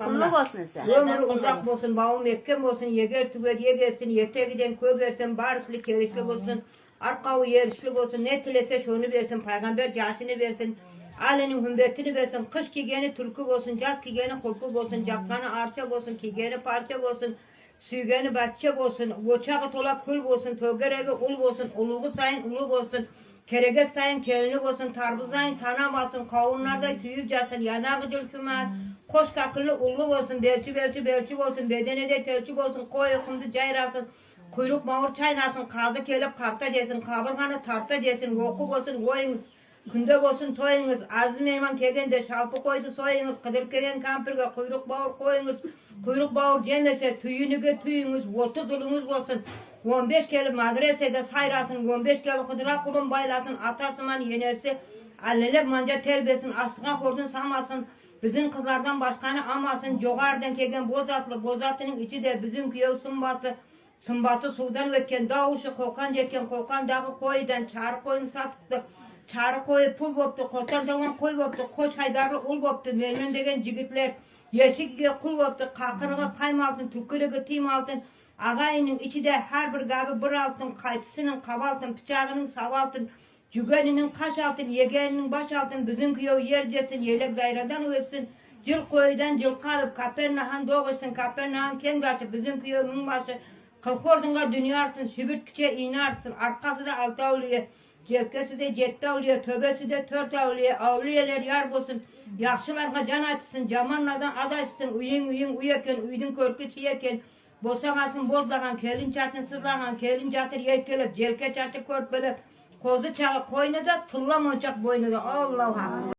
Kullu olsun sen. Ömrü uzak olsun, bağım mekkem olsun, yeger tüger yegersin, yete giden kögersin, barışlı kerişli olsun, arkağı yerişli olsun, ne tilese şunu versin, peygamber casını versin, Ali'nin hümbetini versin, kış kigeni tulku olsun, caz kigeni hulku olsun, capkanı arça olsun, kigeni parça olsun, süygeni batça olsun, uçağı tola kul olsun, tögerege ul olsun, uluğu sayın ulu olsun, kerege sayın kelini olsun, tarbız sayın tanam olsun, kavunlarda tüyü casın, yanağı dülkümen, koş kakılı ulu olsun, belçi olsun, bedene de telçi olsun, koy okumdu cayrasın, kuyruk mağur çaynasın, kaldı kelip karta cesin, kaburganı tarta cesin, oku olsun, koyunuz, günde olsun toyunuz, azı meyman kegende şalpı koydu soyunuz, kıdır kegen kampirge kuyruk bağır koyunuz, kuyruk bağır cennese tüyünüge tüyünüz, 30 yılınız olsun, 15 kere madresede sayrasın, 15 kere kıdıra kulun baylasın, atasıman yenesi, allele manca terbesin, aslığa kordun samasın, bizim kızlardan başkanı amasın, jogardan kegen bozatlı, bozatının içi de bizim kıyı sımbatı sudan vekken, davuşu kokan cekken, kokan dağı koydan, çarı koyun satıktı, çarı koyu pul boptu, koçan zaman koy boptu, koç haydarlı ul boptu, melmen degen jigitler, yeşikge kul boptu, kakırıga kaym altın, tükürüge tim altın, ağayının içi de her bir gabi bir altın, kaytısının kab altın, bıçağının sav altın, cügeninin kaş altın, yegeninin baş altın, bizim kıyı yer desin, yelek dayradan ötsün, cıl koyudan cıl kalıp, Kapernahan doğuşsun, Kapernahan kengaçı, bizim kıyı münbaşı, kılkordunga dünyarsın, sübürtkiçe inarsın, arkası da altı avliye, cekkesi de cetti avliye, töbesi de tört avliye, avliyeler yar bolsun, yaxşılarga can açsın, jamanlardan ad açsın, uyun uyeken, uydun körkü çiyeken, bosağasın bozlagan, kelin çatın sızlagan, kelin çatır yelkelep, jelke çatı körpelep, kozu çağı koynu da, tıllam onçak boynu da, Allah'a.